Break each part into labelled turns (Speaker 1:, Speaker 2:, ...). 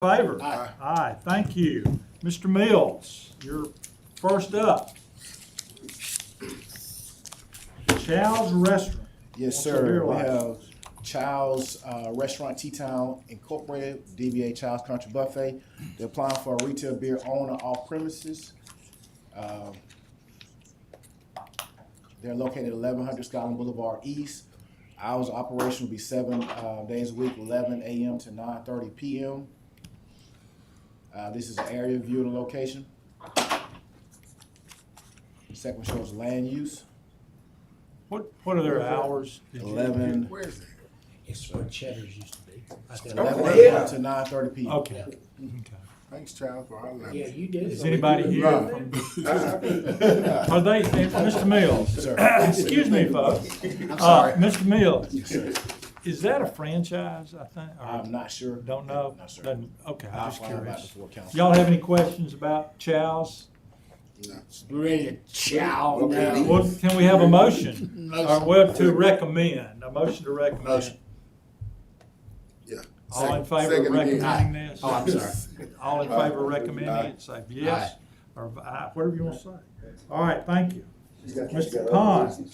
Speaker 1: Favor?
Speaker 2: Aye.
Speaker 1: Aye, thank you. Mr. Mills, you're first up. Chow's Restaurant.
Speaker 2: Yes,
Speaker 1: What's your
Speaker 2: sir.
Speaker 1: beer
Speaker 2: We
Speaker 1: like?
Speaker 2: have Child's Restaurant T-Town Incorporated, DBA Child's Country Buffet. They're applying for a retail beer owner off premises. They're located at 1100 Scotland Boulevard East. Hours of operation will be 7 days a week, 11 a.m. to 9:30 p.m. This is an area view of the location. The second one shows land use.
Speaker 1: What are their hours? Did you-
Speaker 2: 11
Speaker 3: Where is it?
Speaker 4: It's where Cheddar's used to be. Right there.
Speaker 2: 11
Speaker 3: Yeah.
Speaker 2: a.m. to 9:30 p.m.
Speaker 1: Okay.
Speaker 3: Thanks, Charles, for all that.
Speaker 4: Yeah, you did.
Speaker 1: Is anybody here
Speaker 3: No.
Speaker 1: from, are they, Mr. Mills?
Speaker 2: Sir.
Speaker 1: Excuse me, folks.
Speaker 2: I'm sorry.
Speaker 1: Mr. Mills, is that a franchise, I think? Or
Speaker 2: I'm not sure.
Speaker 1: Don't know?
Speaker 2: No, sir.
Speaker 1: Okay,
Speaker 2: I'll
Speaker 1: I'm just
Speaker 2: find out
Speaker 1: curious.
Speaker 2: before council.
Speaker 1: Y'all have any questions about Chow's?
Speaker 4: We're ready to chow
Speaker 3: Okay.
Speaker 4: now.
Speaker 1: Well, can we have a motion?
Speaker 4: Motion.
Speaker 1: Or, well, to recommend, a motion to recommend.
Speaker 3: Motion. Yeah.
Speaker 1: All in favor of
Speaker 3: Second again.
Speaker 1: recommending this?
Speaker 4: Oh, I'm sorry.
Speaker 1: All in favor of recommending it, say yes, or aye, whatever you want to say. All right, thank you. Mr. Pond,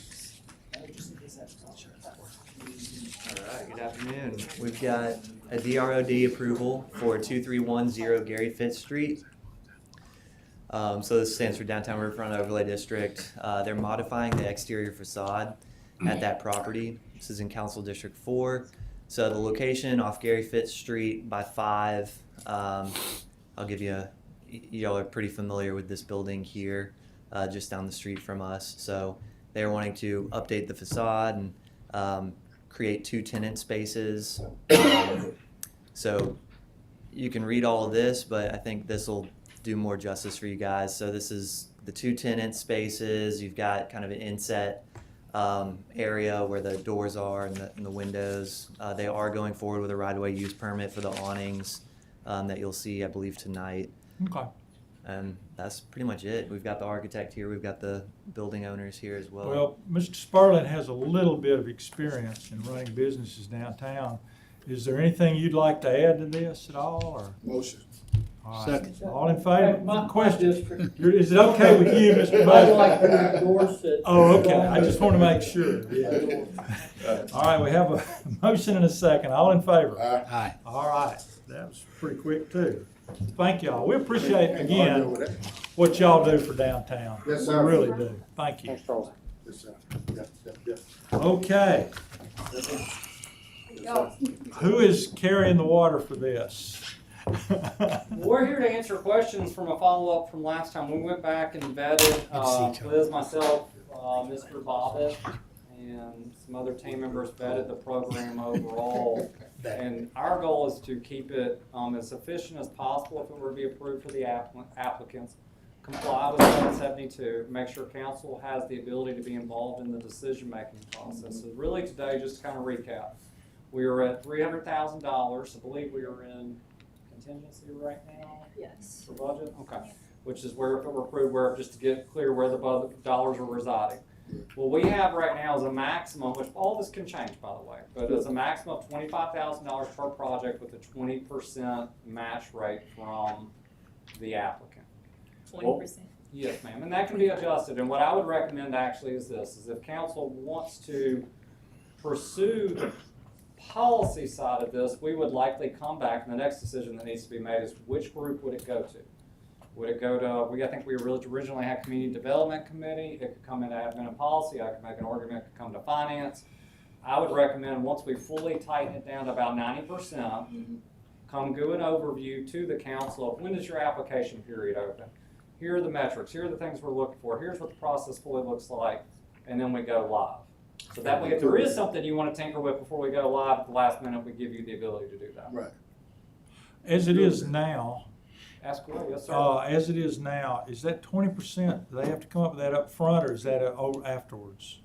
Speaker 5: All right, good afternoon. We've got a DROD approval for 2310 Gary Fitz Street. So this stands for Downtown Riverfront Overlay District. They're modifying the exterior facade at that property. This is in Council District 4. So the location off Gary Fitz Street by 5. I'll give you y'all are pretty familiar with this building here, just down the street from us. So they're wanting to update the facade and create 2 tenant spaces. So you can read all of this, but I think this will do more justice for you guys. So this is the 2 tenant spaces. You've got kind of an inset area where the doors are and the windows. They are going forward with a right-of-way use permit for the awnings that you'll see, I believe, tonight.
Speaker 1: okay.
Speaker 5: And that's pretty much it. We've got the architect here. We've got the building owners here as well.
Speaker 1: Well, Mr. Sperling has a little bit of experience in running businesses downtown. Is there anything you'd like to add to this at all, or?
Speaker 3: Motion.
Speaker 1: All right.
Speaker 4: Second.
Speaker 1: All in favor?
Speaker 6: My
Speaker 1: Question.
Speaker 6: district,
Speaker 1: Is it okay with you, Mr.
Speaker 6: I'd
Speaker 1: Bud?
Speaker 6: like to endorse it.
Speaker 1: Oh, okay, I just want to make sure. Yeah. All right, we have a motion and a second. All in favor?
Speaker 4: Aye.
Speaker 1: All right, that was pretty quick too. Thank y'all. We appreciate, again, what y'all do for downtown.
Speaker 3: Yes, sir.
Speaker 1: We really do. Thank you.
Speaker 3: Yes, sir. Yeah.
Speaker 1: Okay, who is carrying the water for this?
Speaker 6: We're here to answer questions from a follow-up from last time. We went back and vetted, Liz, myself, Mr. Bobbitt, and some other team members vetted the program overall. And our goal is to keep it as efficient as possible if it were to be approved for the applicants. Comply with 772, make sure council has the ability to be involved in the decision-making process. So really today, just to kind of recap, we are at $300,000. I believe we are in contingency right now
Speaker 7: Yes.
Speaker 6: for budget? Okay. Which is where, if it were approved, where, just to get clear where the dollars are residing. What we have right now is a maximum, which all this can change, by the way, but it's a maximum of $25,000 per project with a 20% match rate from the applicant.
Speaker 7: 20%.
Speaker 6: Yes, ma'am, and that can be adjusted, and what I would recommend actually is this, is if council wants to pursue the policy side of this, we would likely come back, and the next decision that needs to be made is which group would it go to? Would it go to, I think we originally had Community Development Committee, it could come into Admin and Policy, I could make an argument it could come to Finance. I would recommend, once we fully tighten it down to about 90%, come do an overview to the council of when is your application period open? Here are the metrics, here are the things we're looking for, here's what the process fully looks like, and then we go live. So that way, if there is something you want to tinker with before we go live at the last minute, we give you the ability to do that.
Speaker 3: Right.
Speaker 1: As it is now,
Speaker 6: Ask away, yes, sir.
Speaker 1: is that 20%? Do they have to come up with that up front, or is that afterwards?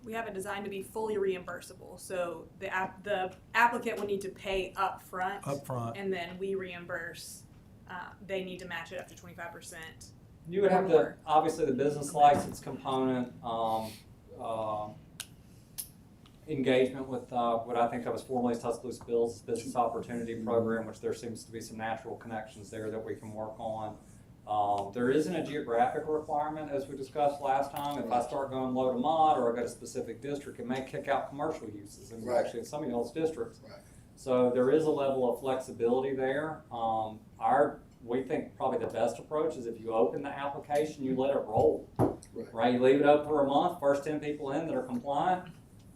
Speaker 7: We have it designed to be fully reimbursable, so the applicant would need to pay up front,
Speaker 1: Up front.
Speaker 7: and then we reimburse. They need to match it up to 25%.
Speaker 6: You would have the, obviously, the business license component, engagement with what I think of as formerly as Tuscaloosa Bills Business Opportunity Program, which there seems to be some natural connections there that we can work on. There isn't a geographic requirement, as we discussed last time. If I start going low to mod or I go to a specific district, it may kick out commercial uses, and
Speaker 3: Right.
Speaker 6: actually in some of y'all's districts.
Speaker 3: Right.
Speaker 6: So there is a level of flexibility there. We think probably the best approach is if you open the application, you let it roll. Right, you leave it up for a month, first 10 people in that are compliant,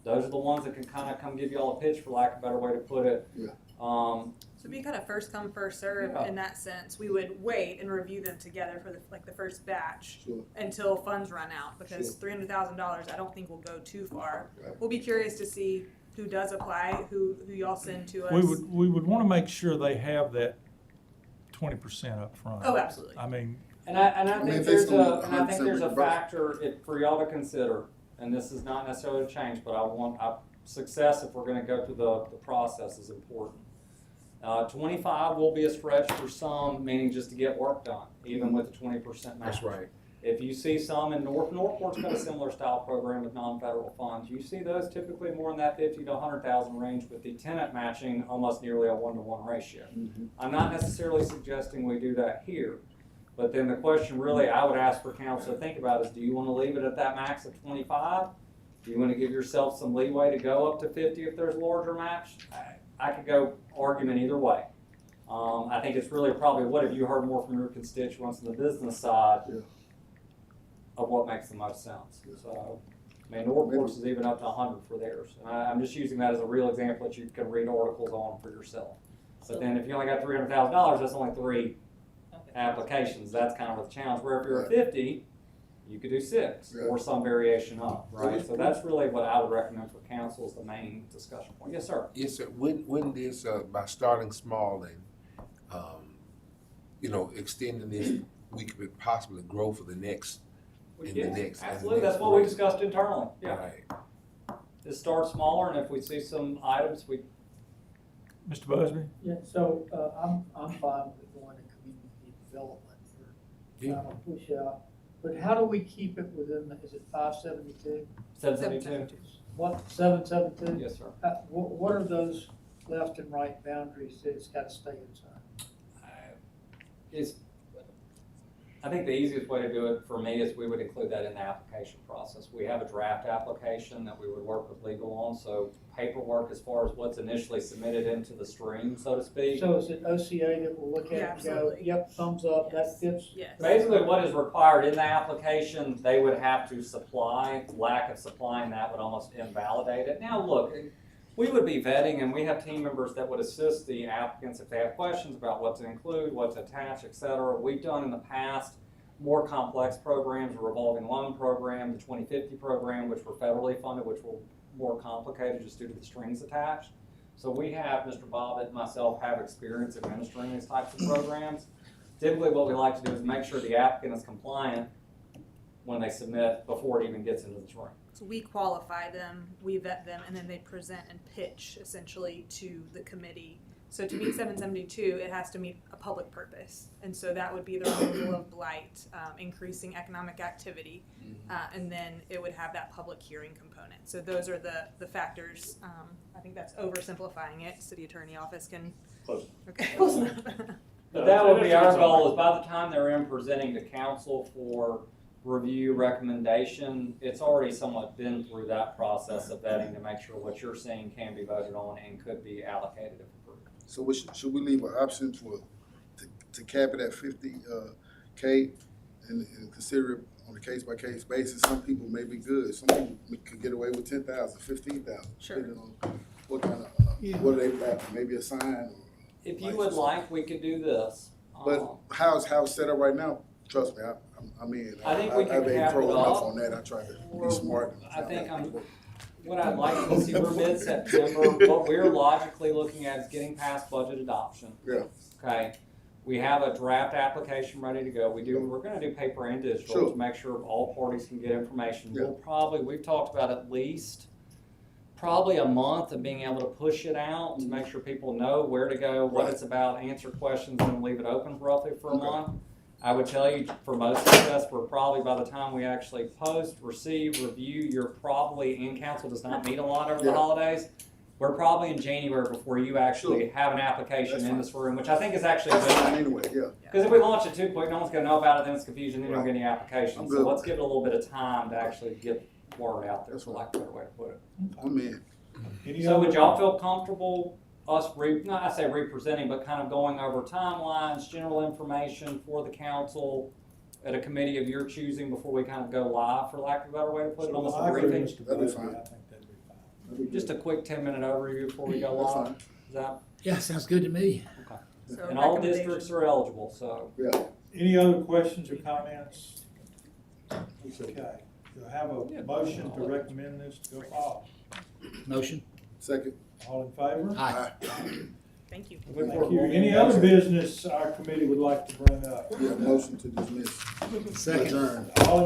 Speaker 6: those are the ones that can kind of come give you all a pitch, for lack of a better way to put it.
Speaker 3: Yeah.
Speaker 6: Um,
Speaker 7: So it'd be kind of first come, first serve
Speaker 6: Yeah.
Speaker 7: in that sense. We would wait and review them together for the first batch
Speaker 3: Sure.
Speaker 7: until funds run out, because
Speaker 3: Sure.
Speaker 7: $300,000 I don't think will go too far.
Speaker 3: Right.
Speaker 7: We'll be curious to see who does apply, who y'all send to us.
Speaker 1: We would wanna make sure they have that 20% up front.
Speaker 7: Oh, absolutely.
Speaker 1: I mean,
Speaker 6: And I
Speaker 3: I mean,
Speaker 6: think
Speaker 3: if
Speaker 6: there's
Speaker 3: it's gonna be
Speaker 6: a, and I think
Speaker 3: 100%
Speaker 6: there's a
Speaker 3: reimbursed.
Speaker 6: factor for y'all to consider, and this is not necessarily a change, but success if we're gonna go through the process is important. 25 will be a stretch for some, meaning just to get work done, even with the 20% match.
Speaker 3: That's right.
Speaker 6: If you see some in Northport's got a similar style program with non-federal funds. You see those typically more in that 50 to 100,000 range, with the tenant matching almost nearly a 1-to-1 ratio. I'm not necessarily suggesting we do that here, but then the question really I would ask for council to think about is, do you want to leave it at that max of 25? Do you want to give yourself some leeway to go up to 50 if there's a larger match? I could go argument either way. I think it's really probably what have you heard more from your constituents on the business side of what makes the most sense. So, I mean, Northport's is even up to 100 for theirs. And I'm just using that as a real example that you can read articles on for yourself. But then if you only got $300,000, that's only 3 applications. That's kind of a challenge. Where if you're at 50, you could do 6 or some variation up, right? So that's really what I would recommend for council is the main discussion point. Yes, sir.
Speaker 8: Yes, sir. When this, by starting small and, extending this, we could possibly grow for the next,
Speaker 6: Absolutely, that's what we discussed internally, yeah.
Speaker 8: Right.
Speaker 6: Just start smaller, and if we see some items, we,
Speaker 1: Mr. Busby?
Speaker 9: Yeah, so, I'm fine with going to community development for trying to push out. But how do we keep it within, is it 572?
Speaker 6: 772,
Speaker 9: What, 772?
Speaker 6: yes, sir.
Speaker 9: What are those left and right boundaries that it's gotta stay inside?
Speaker 6: I think the easiest way to do it for me is we would include that in the application process. We have a draft application that we would work with legal on, so paperwork as far as what's initially submitted into the stream, so to speak.
Speaker 9: So is it OCA that will look at
Speaker 7: Yeah,
Speaker 9: it and go,
Speaker 7: absolutely.
Speaker 9: yep, thumbs up, that
Speaker 7: Yes.
Speaker 9: fits?
Speaker 7: Yes.
Speaker 6: Basically, what is required in the application, they would have to supply. Lack of supplying that would almost invalidate it. Now, look, we would be vetting, and we have team members that would assist the applicants if they have questions about what to include, what to attach, et cetera. We've done in the past more complex programs, a revolving loan program, the 2050 program, which were federally funded, which were more complicated just due to the strings attached. So we have, Mr. Bobbitt and myself have experience administering these types of programs. Typically what we like to do is make sure the applicant is compliant when they submit before it even gets into the stream.
Speaker 7: So we qualify them, we vet them, and then they present and pitch essentially to the committee. So to meet 772, it has to meet a public purpose. And so that would be the removal of blight, increasing economic activity, and then it would have that public hearing component. So those are the factors. I think that's oversimplifying it. City Attorney Office can.
Speaker 6: Close.
Speaker 7: Okay, close enough.
Speaker 6: But that would be our goal, is by the time they're in presenting to council for review recommendation, it's already somewhat been through that process of vetting to make sure what you're seeing can be voted on and could be allocated if approved.
Speaker 3: So should we leave an option to cap it at 50 K and consider it on a case by case basis? Some people may be good. Some people could get away with 10,000, 15,000.
Speaker 7: Sure.
Speaker 3: Depending on what kind of what are they after? Maybe a sign.
Speaker 6: If you would like, we could do this.
Speaker 3: But how's it's set up right now? Trust me, I mean,
Speaker 6: I think we can
Speaker 3: ain't
Speaker 6: cap
Speaker 3: pro
Speaker 6: it
Speaker 3: enough
Speaker 6: up.
Speaker 3: on that. I try to be smart.
Speaker 6: I think what I'd like to see, we're mid-September, what we're logically looking at is getting past budget adoption.
Speaker 3: Yeah.
Speaker 6: Okay, we have a draft application ready to go. We're gonna do paper and digital
Speaker 3: Sure.
Speaker 6: to make sure all parties can get information.
Speaker 3: Yeah.
Speaker 6: We've talked about at least probably a month of being able to push it out to make sure people know where to go, what
Speaker 3: Right.
Speaker 6: it's about, answer questions, and leave it open roughly for a
Speaker 3: Okay.
Speaker 6: month. I would tell you, for most of us, we're probably, by the time we actually post, receive, review, you're probably, and council does not meet a lot over the
Speaker 3: Yeah.
Speaker 6: holidays. We're probably in January before you actually have an application
Speaker 3: That's
Speaker 6: in
Speaker 3: fine.
Speaker 6: this room, which I think is actually
Speaker 3: That's fine
Speaker 6: good.
Speaker 3: anyway, yeah.
Speaker 6: Because if we launch it too quick, no one's gonna know about it, then it's confusion, then you don't get any
Speaker 3: I'm
Speaker 6: applications.
Speaker 3: good.
Speaker 6: So let's give it a little bit of time to actually get word out there,
Speaker 3: That's
Speaker 6: for lack of a better way to put it.
Speaker 3: I'm in.
Speaker 1: Any
Speaker 6: So would
Speaker 1: other-
Speaker 6: y'all feel comfortable us not I say representing, but kind of going over timelines, general information for the council at a committee of your choosing before we kind of go live, for lack of a better way to put it,
Speaker 1: So
Speaker 6: almost
Speaker 1: I
Speaker 6: a
Speaker 1: agree,
Speaker 6: briefing?
Speaker 1: Mr.
Speaker 3: That'd be
Speaker 1: Busby,
Speaker 3: fine.
Speaker 1: I think that'd be fine.
Speaker 3: That'd be good.
Speaker 6: Just a quick 10-minute overview before we go
Speaker 3: That's
Speaker 6: live.
Speaker 3: fine.
Speaker 6: Is that,
Speaker 4: Yeah, sounds good to me.
Speaker 7: So
Speaker 6: and all
Speaker 7: recommendation.
Speaker 6: districts are eligible, so.
Speaker 3: Yeah.
Speaker 1: Any other questions or comments? Okay, do I have a motion to recommend this to go forward?
Speaker 4: Motion?
Speaker 3: Second.
Speaker 1: All in favor?
Speaker 4: Aye.
Speaker 7: Thank you.
Speaker 1: Thank you. Any other business our committee would like to bring up?
Speaker 3: Yeah, motion to dismiss.
Speaker 4: Second.
Speaker 3: Adjourn.
Speaker 1: All in